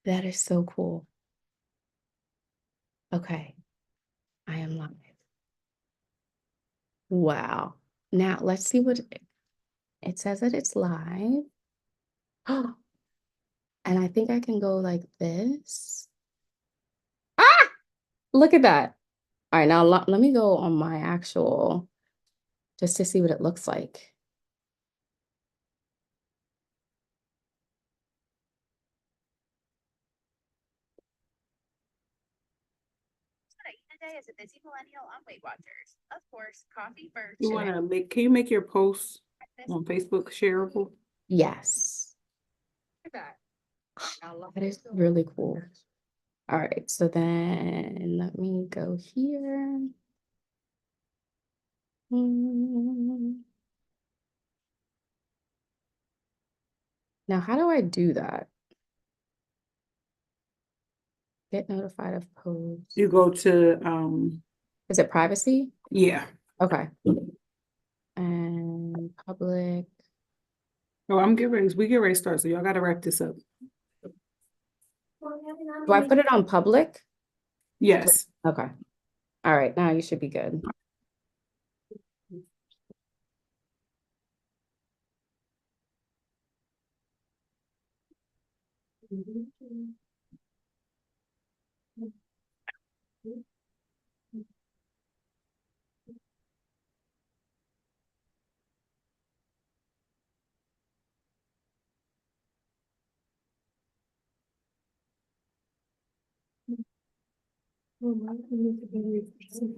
That is so cool. Okay, I am live. Wow. Now let's see what it says that it's live. Oh, and I think I can go like this. Ah, look at that. All right, now let me go on my actual just to see what it looks like. Today as a busy millennial on Weight Watchers. Of course, coffee first. You want to make, can you make your posts on Facebook shareable? Yes. That is really cool. All right, so then let me go here. Now, how do I do that? Get notified of posts. You go to Is it privacy? yeah. Okay. And public. Oh, we get ready to start, so y'all gotta wrap this up. Do I put it on public? Yes. Okay. All right, now you should be good.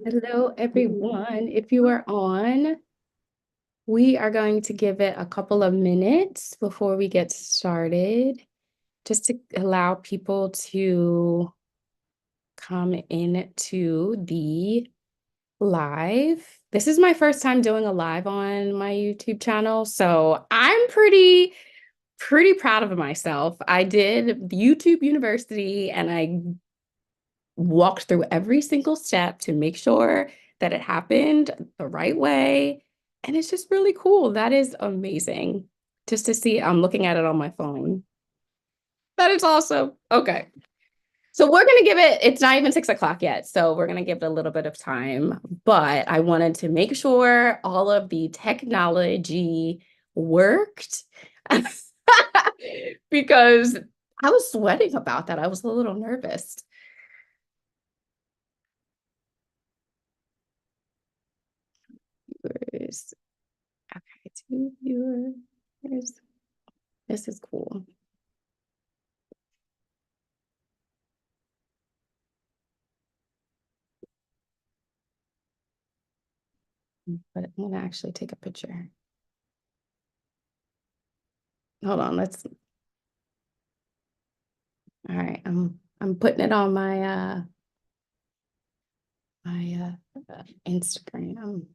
Hello, everyone. If you are on, we are going to give it a couple of minutes before we get started, just to allow people to come into the live. This is my first time doing a live on my YouTube channel, so I'm pretty proud of myself. I did YouTube University and I walked through every single step to make sure that it happened the right way. And it's just really cool. That is amazing. Just to see, I'm looking at it on my phone. That is awesome. Okay. So we're going to give it, it's not even 6 o'clock yet. So we're going to give it a little bit of time. But I wanted to make sure all of the technology worked because I was sweating about that. I was a little nervous. Viewers. Okay, 2 viewers. This is cool. But I'm gonna actually take a picture. Hold on, let's. All right, I'm putting it on my Instagram.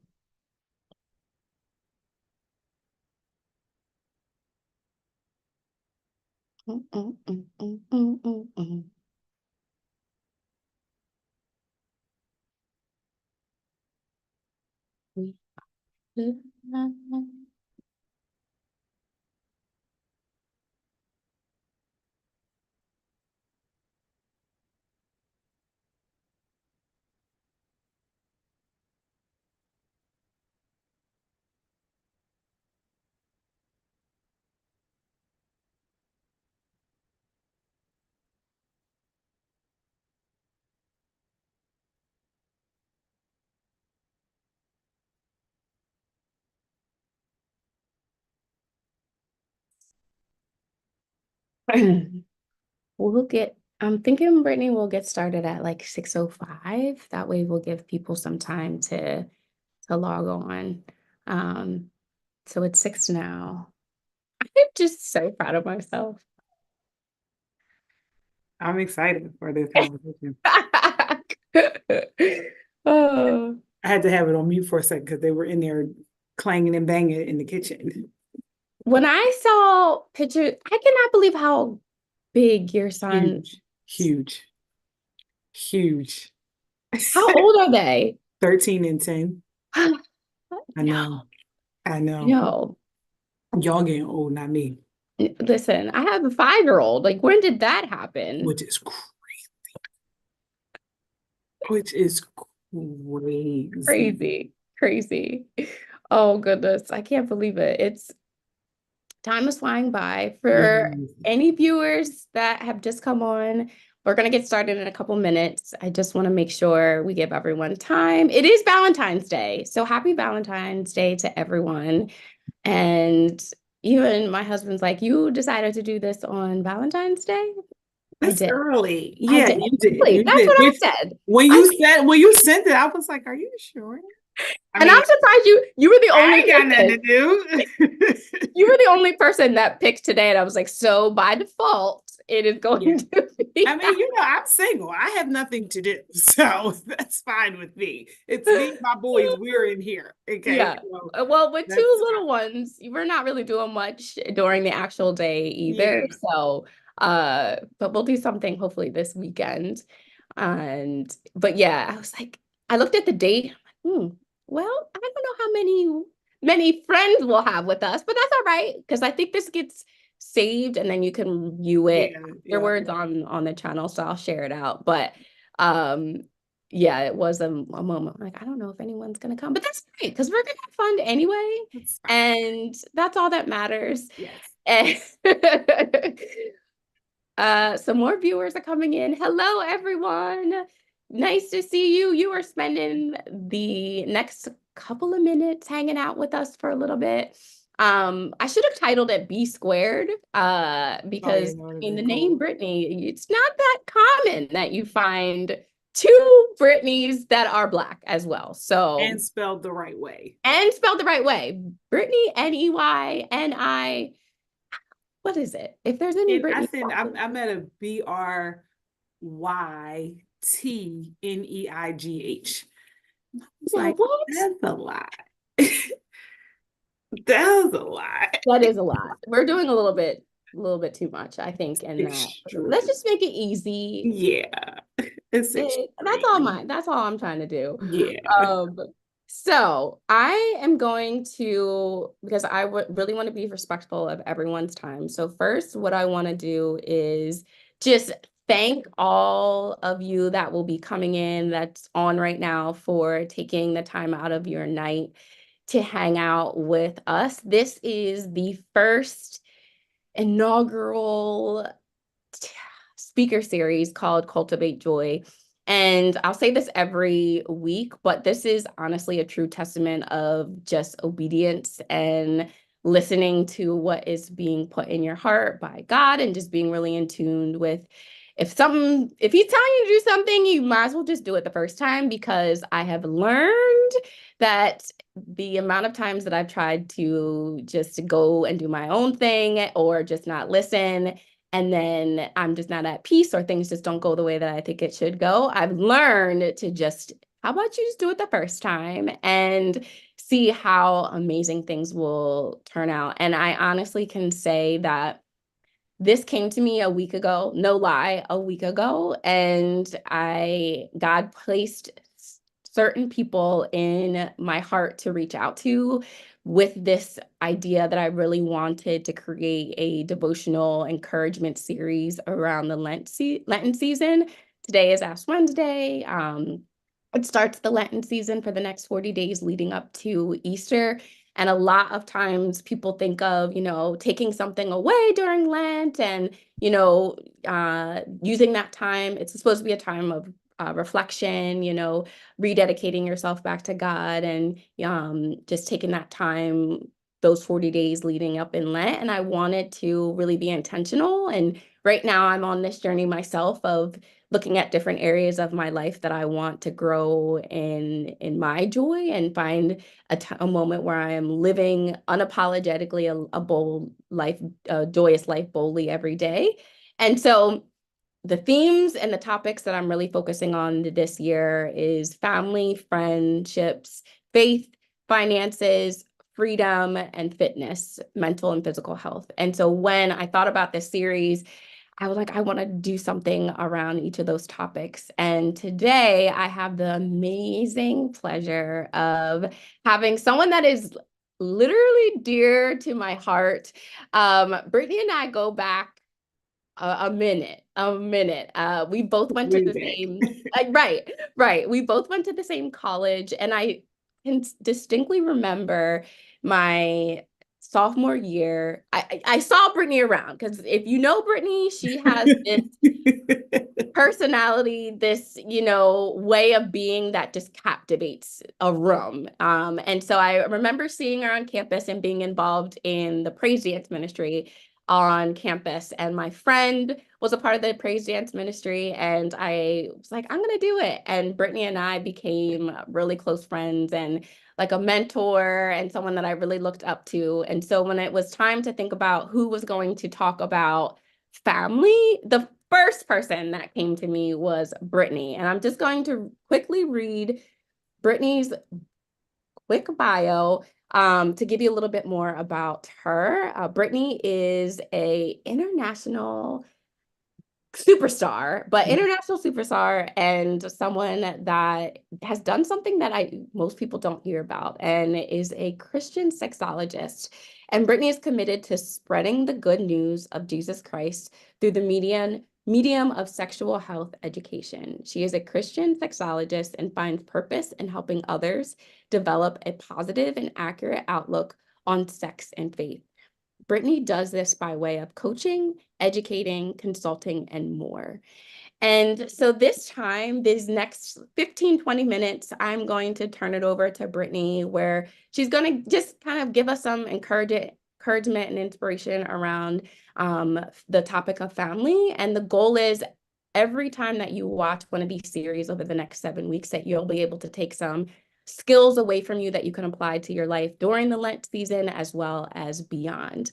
I'm thinking Brittany will get started at like 6:05. That way we'll give people some time to log on. So it's 6 now. I'm just so proud of myself. I'm excited for this conversation. Oh. I had to have it on mute for a second because they were in there clanging and banging in the kitchen. When I saw pictures, I cannot believe how big your son. Huge. How old are they? 13 and 10. I know. No. Y'all getting old, not me. Listen, I have a 5-year-old. Like, when did that happen? which is which is crazy. Crazy, crazy. Oh goodness, I can't believe it. It's time is flying by. For Yes. any viewers that have just come on, we're going to get started in a couple minutes. I just want to make sure we give everyone time. It is Valentine's Day, so happy Valentine's Day to everyone. And even my husband's like, "You decided to do this on Valentine's Day?" I It's did. early. I Yeah, did. you did. Exactly. You That's did. what I Which said. when you sent it, I was like, "Are you sure?" I And mean, I'm surprised you were the I only ain't got nothing to person. do. You were the only person that picked today, and I was like, so by default, it is Yeah. going to I be. mean, I'm single. I have nothing to do. So that's fine with me. It's me and my boys. We're in here. Okay. Yeah. So Well, with two that's little fine. ones, we're not really doing much during the actual day either. Yeah. So, but we'll do something hopefully this weekend. But yeah, I was like, I looked at the date. Well, I don't know how many friends we'll have with us, but that's all right because I think this gets saved and then you can view it Yeah. Yeah. afterwards on the channel. So I'll share it out. But um yeah, it was a moment like, I don't know if anyone's gonna come, but that's great because we're gonna have fun anyway. That's fine. And that's all that matters. Yes. And some more viewers are coming in. Hello, everyone. Nice to see you. You are spending the next couple of minutes hanging out with us for a little bit. I should have titled it B squared, Oh, yeah. because That would have in been the name cool. Brittany, it's not that common that you find two Brittany's that are Black as well. So, And spelled the right way. and spelled the right way. Brittany, Neyni. What is it? If there's any And I Brittany. think I'm at a Brytneigh. It's Yeah, like, what? that's a lot. That's a lot. That is a lot. We're doing a little bit too much, I think, in that. Let's Extreme. just make it easy. Yeah. It's extreme. That's all I'm trying to do. Yeah. Um, so I am going to, because I would really want to be respectful of everyone's time. So first, what I want to do is just thank all of you that will be coming in, that's on right now, for taking the time out of your night to hang out with us. This is the first inaugural speaker series called Cultivate Joy. And I'll say this every week, but this is honestly a true testament of just obedience and listening to what is being put in your heart by God and just being really in tune with, if he's telling you to do something, you might as well just do it the first time, because I have learned that the amount of times that I've tried to just go and do my own thing or just not listen, and then I'm just not at peace, or things just don't go the way that I think it should go, I've learned to just, how about you just do it the first time and see how amazing things will turn out. And I honestly can say that this came to me a week ago, no lie, a week ago, and God placed certain people in my heart to reach out to with this idea that I really wanted to create a devotional encouragement series around the Lenten season. Today is Ash Wednesday. It starts the Lenten season for the next 40 days leading up to Easter. And a lot of times people think of, taking something away during Lent and, using that time. It's supposed to be a time of reflection, rededicating yourself back to God, and just taking that time, those 40 days leading up in Lent. And I wanted to really be intentional. And right now I'm on this journey myself of looking at different areas of my life that I want to grow in my joy and find a moment where I am living unapologetically a bold life, a joyous life boldly every day. And so the themes and the topics that I'm really focusing on this year is family, friendships, faith, finances, freedom, and fitness, mental and physical health. And so when I thought about this series, I was like, I want to do something around each of those topics. And today I have the amazing pleasure of having someone that is literally dear to my heart. Brittany and I go back a minute. We both went to Way the same, right. We both went to the same college, and I can distinctly remember my sophomore year. I saw Brittany around because if you know Brittany, she has this personality, this, way of being that just captivates a room. And so I remember seeing her on campus and being involved in the praise dance ministry on campus. And my friend was a part of the praise dance ministry. And I was like, I'm going to do it. And Brittany and I became really close friends and like a mentor and someone that I really looked up to. And so when it was time to think about who was going to talk about family, the first person that came to me was Brittany. And I'm just going to quickly read Brittany's quick bio to give you a little bit more about her. Brittany is a international superstar, but international superstar, and someone that has done something that most people don't hear about, and is a Christian sexologist. And Brittany is committed to spreading the good news of Jesus Christ through the medium of sexual health education. She is a Christian sexologist and finds purpose in helping others develop a positive and accurate outlook on sex and faith. Brittany does this by way of coaching, educating, consulting, and more. And so this time, these next 15, 20 minutes, I'm going to turn it over to Brittany, where she's going to just kind of give us some encouragement and inspiration around the topic of family. And the goal is every time that you watch one of these series over the next 7 weeks, that you'll be able to take some skills away from you that you can apply to your life during the Lent season as well as beyond.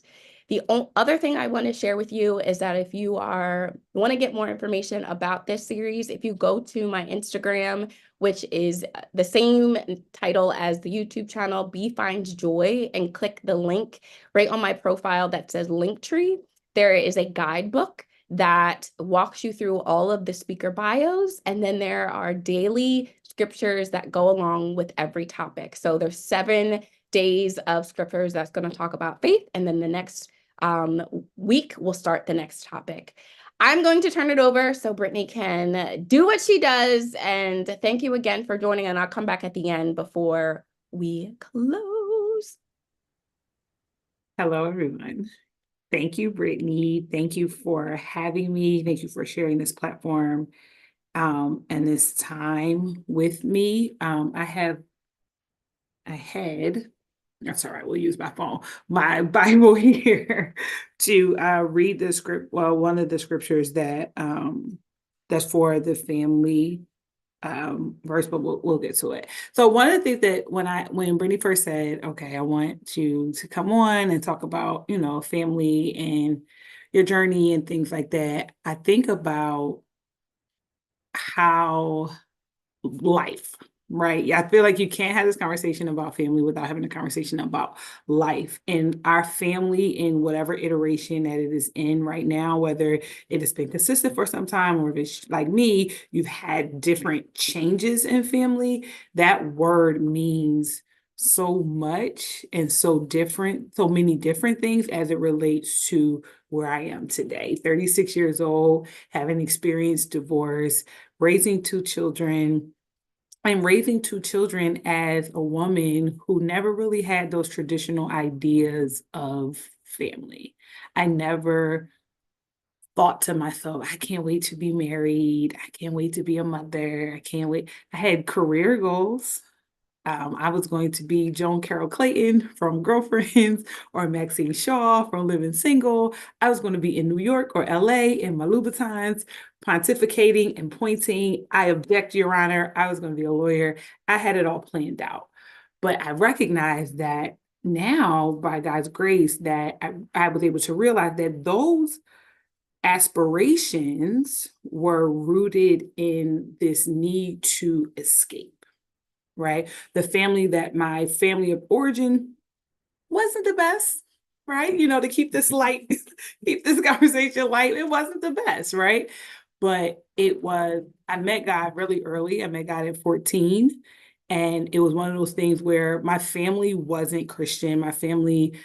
The other thing I want to share with you is that if you want to get more information about this series, if you go to my Instagram, which is the same title as the YouTube channel, Be Finds Joy, and click the link right on my profile that says Linktree, there is a guidebook that walks you through all of the speaker bios, and then there are daily scriptures that go along with every topic. So there's 7 days of scriptures that's going to talk about faith, and then the next week we'll start the next topic. I'm going to turn it over so Brittany can do what she does, and thank you again for joining, and I'll come back at the end before we close. Hello, everyone. Thank you, Brittany. Thank you for having me. Thank you for sharing this platform and this time with me. That's all right, we'll use my phone, my Bible here to read the script. Well, one of the scriptures that's for the family verse, but we'll get to it. So one of the things that when Brittany first said, okay, I want to come on and talk about, family and your journey and things like that, I think about how life, right? Yeah, I feel like you can't have this conversation about family without having a conversation about life and our family in whatever iteration that it is in right now, whether it has been consistent for some time or if it's like me, you've had different changes in family. That word means so much and so many different things as it relates to where I am today. 36 years old, having experienced divorce, raising 2 children. I'm raising 2 children as a woman who never really had those traditional ideas of family. I never thought to myself, I can't wait to be married. I can't wait to be a mother. I can't wait. I had career goals. I was going to be Joan Carroll Clayton from Girlfriends or Maxine Shaw from Living Single. I was going to be in New York or LA in my Louboutins, pontificating and pointing. I object, Your Honor. I was going to be a lawyer. I had it all planned out. But I recognized that now, by God's grace, that I was able to realize that those aspirations were rooted in this need to escape. Right? My family of origin wasn't the best, right? To keep this light, keep this conversation light, it wasn't the best, right? But I met God really early. I met God at 14. And it was one of those things where my family wasn't Christian. My family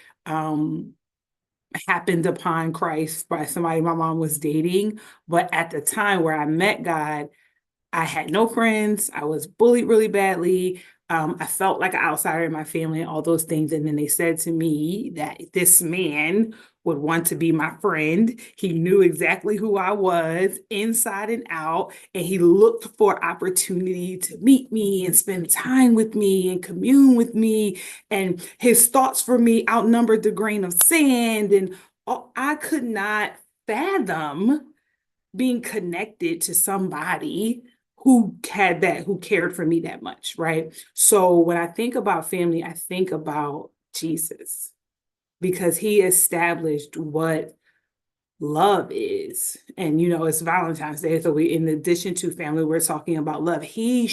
happened upon Christ by somebody my mom was dating. But at the time where I met God, I had no friends. I was bullied really badly. I felt like an outsider in my family and all those things. And then they said to me that this man would want to be my friend. He knew exactly who I was inside and out. And he looked for opportunity to meet me and spend time with me and commune with me. And his thoughts for me outnumbered the grain of sand. And I could not fathom being connected to somebody who cared for me that much, right? So when I think about family, I think about Jesus, because he established what love is. And it's Valentine's Day, so in addition to family, we're talking about love. He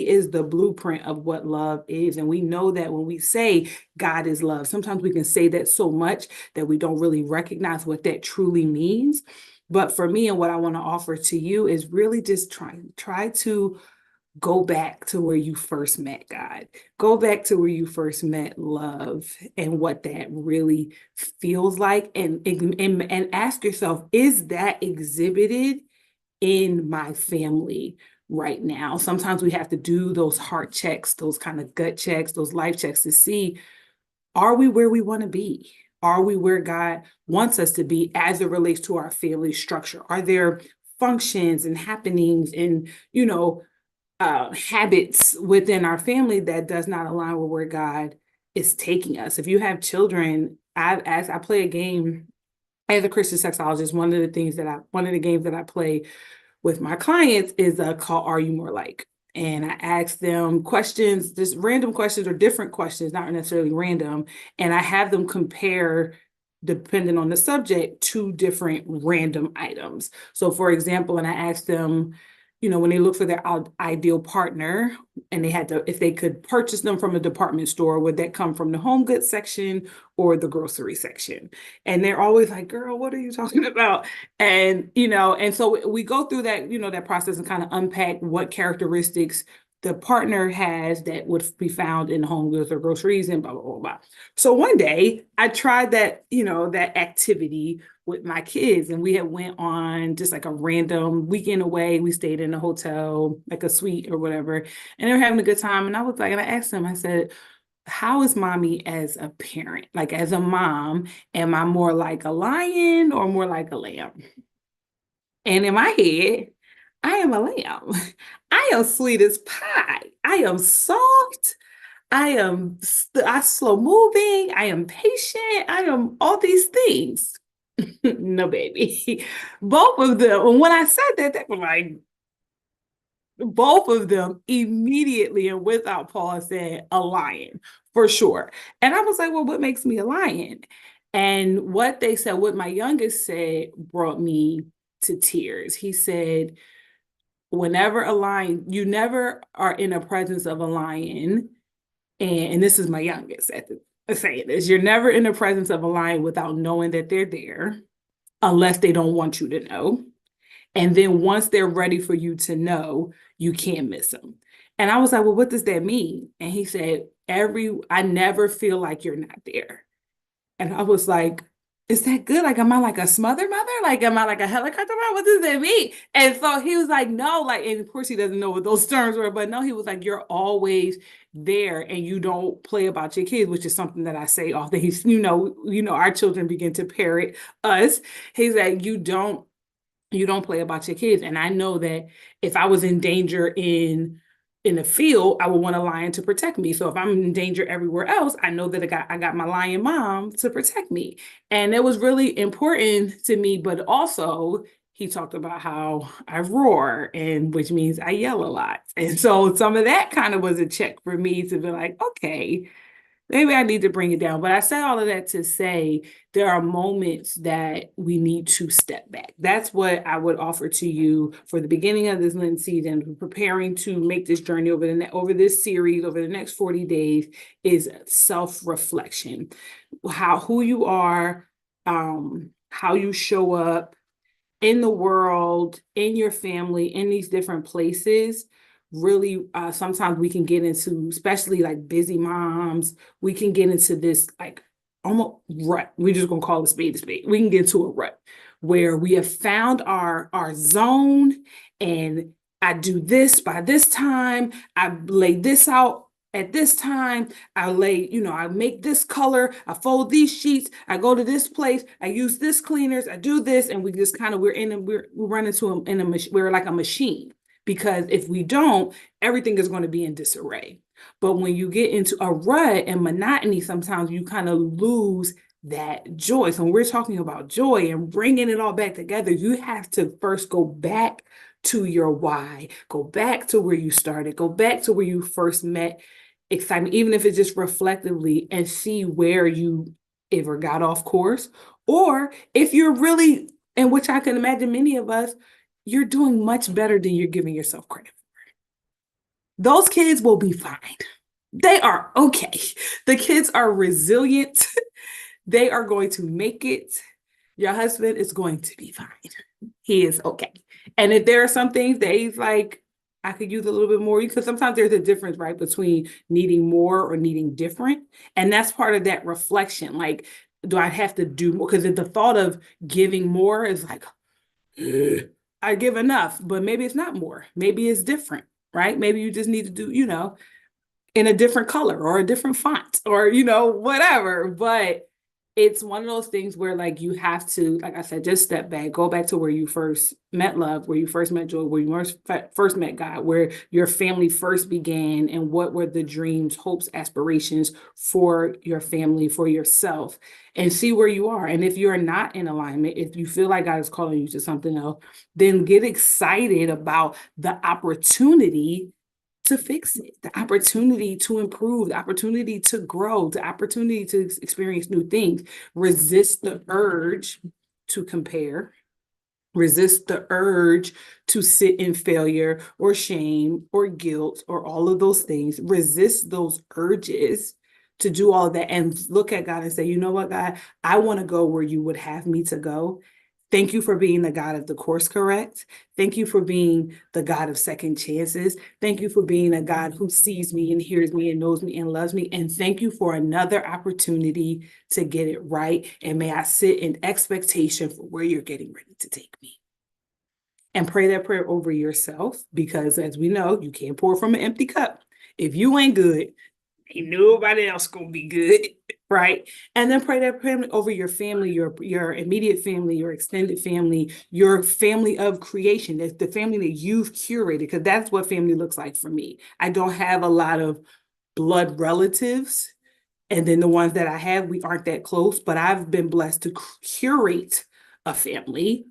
is the blueprint of what love is. And we know that when we say God is love, sometimes we can say that so much that we don't really recognize what that truly means. But for me, and what I want to offer to you is really just try to go back to where you first met God. Go back to where you first met love and what that really feels like, and ask yourself, is that exhibited in my family right now? Sometimes we have to do those heart checks, those kind of gut checks, those life checks to see, are we where we want to be? Are we where God wants us to be as it relates to our family structure? Are there functions and happenings and, habits within our family that does not align with where God is taking us? If you have children, I play a game as a Christian sexologist. One of the games that I play with my clients is called Are You More Like? And I ask them questions, just random questions or different questions, not necessarily random. And I have them compare, depending on the subject, two different random items. So for example, and I asked them, when they look for their ideal partner and if they could purchase them from a department store, would that come from the home goods section or the grocery section? And they're always like, girl, what are you talking about? And, and so we go through that, that process and kind of unpack what characteristics the partner has that would be found in home goods or groceries and blah, blah, blah, blah. So one day I tried that, that activity with my kids, and we had went on just like a random weekend away. We stayed in a hotel, like a suite or whatever, and they were having a good time. And I was like, and I asked them, I said, how is mommy as a parent? Like as a mom, am I more like a lion or more like a lamb? And in my head, I am a lamb. I am sweet as pie. I am soft. I slow moving. I am patient. I am all these things. No, baby. Both of them. And when I said that, they were like, both of them immediately and without pause said a lion for sure. And I was like, well, what makes me a lion? And what they said, what my youngest said, brought me to tears. He said, whenever a lion, you never are in the presence of a lion. And this is my youngest at saying this, you're never in the presence of a lion without knowing that they're there, unless they don't want you to know. And then once they're ready for you to know, you can't miss them. And I was like, well, what does that mean? And he said, I never feel like you're not there. And I was like, is that good? Like, am I like a smother mother? Like, am I like a helicopter mother? What does that mean? And so he was like, no, like, and of course he doesn't know what those terms were, but no, he was like, you're always there and you don't play about your kids, which is something that I say often. He's, our children begin to parrot us. He's like, you don't play about your kids. And I know that if I was in danger in the field, I would want a lion to protect me. So if I'm in danger everywhere else, I know that I got my lion mom to protect me. And it was really important to me, but also he talked about how I roar, and which means I yell a lot. And so some of that kind of was a check for me to be like, okay, maybe I need to bring it down. But I said all of that to say there are moments that we need to step back. That's what I would offer to you for the beginning of this Lent season, preparing to make this journey over this series, over the next 40 days, is self-reflection. Who you are, how you show up in the world, in your family, in these different places. really, sometimes we can get into, especially like busy moms, we can get into this like almost rut. We're just gonna call it spade a spade. We can get into a rut where we have found our zone, and I do this by this time, I lay this out at this time, I lay, I make this color, I fold these sheets, I go to this place, I use this cleaners, I do this, and we just kind of we run into we're like a machine, because if we don't, everything is going to be in disarray. But when you get into a rut and monotony, sometimes you kind of lose that joy. So when we're talking about joy and bringing it all back together, you have to first go back to your why, go back to where you started, go back to where you first met excitement, even if it's just reflectively, and see where you ever got off course, or if you're really, and which I can imagine many of us, you're doing much better than you're giving yourself credit for. Those kids will be fine. They are okay. The kids are resilient. They are going to make it. Your husband is going to be fine. He is okay. And if there are some things that he's like, I could use a little bit more, because sometimes there's a difference, right, between needing more or needing different. And that's part of that reflection. Like, do I have to do more? Because the thought of giving more is like, I give enough, but maybe it's not more. Maybe it's different, right? Maybe you just need to do, in a different color or a different font or, whatever. But it's one of those things where, like, you have to, like I said, just step back, go back to where you first met love, where you first met joy, where you first met God, where your family first began, and what were the dreams, hopes, aspirations for your family, for yourself, and see where you are. And if you're not in alignment, if you feel like God is calling you to something else, then get excited about the opportunity to fix it, the opportunity to improve, the opportunity to grow, the opportunity to experience new things. Resist the urge to compare. Resist the urge to sit in failure or shame or guilt or all of those things. Resist those urges to do all of that, and look at God and say, you know what, God, I want to go where you would have me to go. Thank you for being the God of the course correct. Thank you for being the God of second chances. Thank you for being a God who sees me and hears me and knows me and loves me. And thank you for another opportunity to get it right. And may I sit in expectation for where you're getting ready to take me. And pray that prayer over yourself, because as we know, you can't pour from an empty cup. If you ain't good, ain't nobody else gonna be good, right? And then pray that prayer over your family, your immediate family, your extended family, your family of creation. That's the family that you've curated, because that's what family looks like for me. I don't have a lot of blood relatives, and then the ones that I have, we aren't that close, but I've been blessed to curate a family,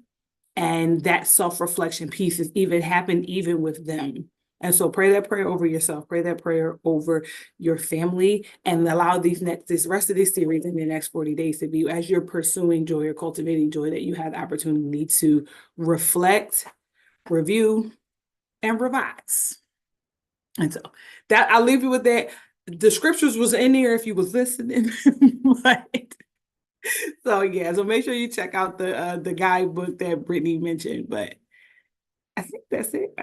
and that self-reflection piece has even happened even with them. And so pray that prayer over yourself, pray that prayer over your family, and allow this rest of this series in the next 40 days to be, as you're pursuing joy or cultivating joy, that you have the opportunity to reflect, review, and revise. And so that, I'll leave you with that. The scriptures was in there if you was listening. But so yeah, so make sure you check out the guidebook that Brittany mentioned. But I think that's it.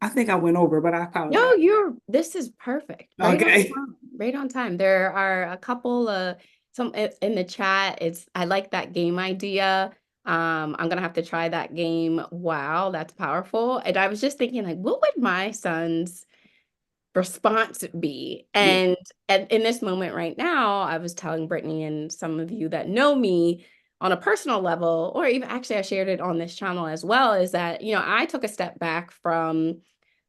I think I went over, but I apologize. No, this is perfect. Right on Okay. time. Right on time. There are a couple some in the chat. I like that game idea. I'm gonna have to try that game. Wow, that's powerful. And I was just thinking, like, what would my son's response be? Yeah. And in this moment right now, I was telling Brittany and some of you that know me on a personal level, or even actually I shared it on this channel as well, is that, I took a step back from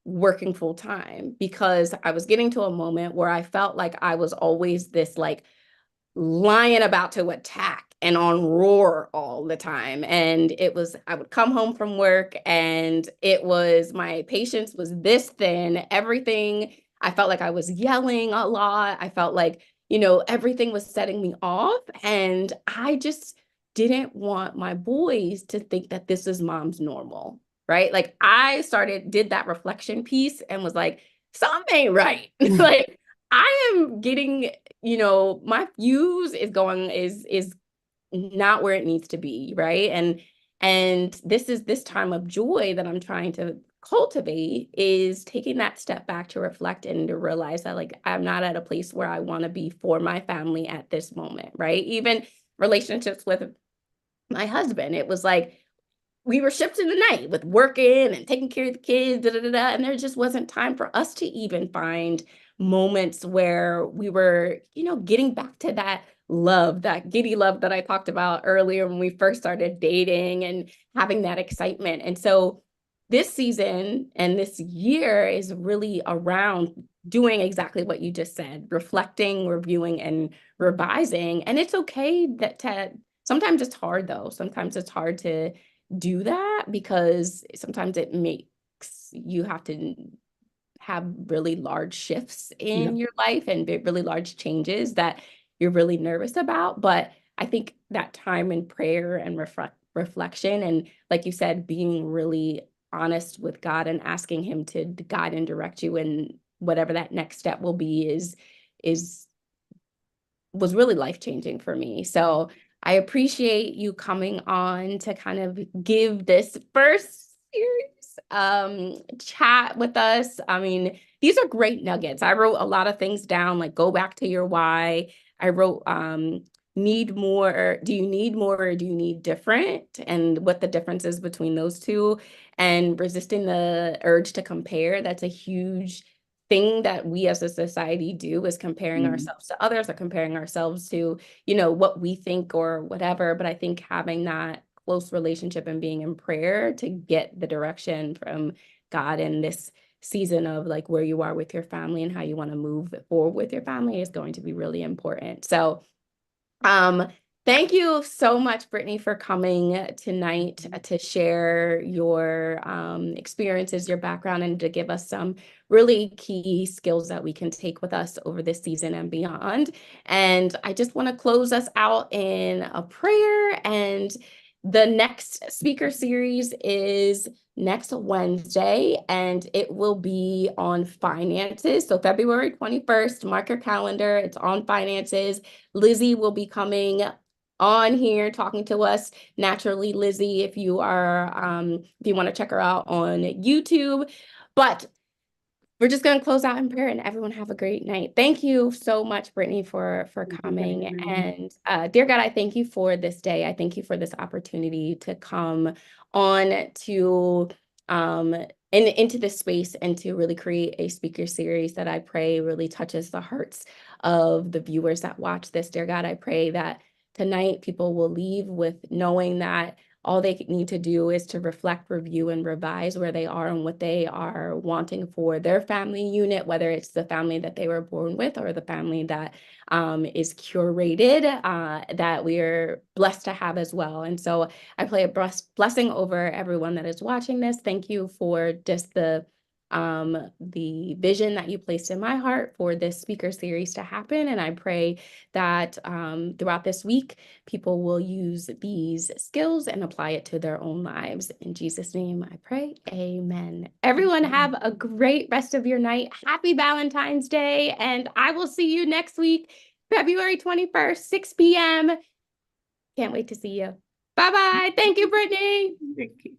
working full time because I was getting to a moment where I felt like I was always this like lion about to attack and on roar all the time. And I would come home from work and my patience was this thin. Everything, I felt like I was yelling a lot. I felt like, everything was setting me off. And I just didn't want my boys to think that this is mom's normal, right? Like I did that reflection piece and was like, something ain't right. Like I am getting, my fuse is not where it needs to be, right? And this is this time of joy that I'm trying to Cultivate is taking that step back to reflect and to realize that like I'm not at a place where I want to be for my family at this moment, right? Even relationships with my husband, it was like we were shipped in the night with working and taking care of the kids, and there just wasn't time for us to even find moments where we were, getting back to that love, that giddy love that I talked about earlier when we first started dating and having that excitement. And so this season and this year is really around doing exactly what you just said, reflecting, reviewing, and revising. And it's okay that sometimes it's hard though. Sometimes it's hard to do that because sometimes it makes you have to have really large shifts in your life and really large changes that you're really nervous about. But I think that time in prayer and reflection, and like you said, being really honest with God and asking him to guide and direct you in whatever that next step will be is was really life-changing for me. So I appreciate you coming on to kind of give this first series chat with us. I mean, these are great nuggets. I wrote a lot of things down, like go back to your why. I wrote need more, do you need more or do you need different? And what the difference is between those two, and resisting the urge to compare. That's a huge thing that we as a society do, is comparing ourselves to others or comparing ourselves to, what we think or whatever. But I think having that close relationship and being in prayer to get the direction from God in this season of like where you are with your family and how you want to move forward with your family is going to be really important. So thank you so much, Brittany, for coming tonight to share your experiences, your background, and to give us some really key skills that we can take with us over this season and beyond. And I just want to close us out in a prayer. And the next speaker series is next Wednesday, and it will be on finances. So February 21st, mark your calendar. It's on finances. Lizzie will be coming on here talking to us. Naturally, Lizzie, if you want to check her out on YouTube. But we're just going to close out in prayer, and everyone have a great night. Thank you so much, Brittany, for coming. And dear God, I thank you for this day. I thank you for this opportunity to come on to into this space and to really create a speaker series that I pray really touches the hearts of the viewers that watch this. Dear God, I pray that tonight people will leave with knowing that all they need to do is to reflect, review, and revise where they are and what they are wanting for their family unit, whether it's the family that they were born with or the family that is curated, that we are blessed to have as well. And so I pray a blessing over everyone that is watching this. Thank you for just the vision that you placed in my heart for this speaker series to happen. And I pray that throughout this week, people will use these skills and apply it to their own lives. In Jesus' name, I pray. Amen. Everyone have a great rest of your night. Happy Valentine's Day. And I will see you next week, February 21st, 6 p.m. Can't wait to see you. Bye-bye. Thank you, Brittany. Thank you.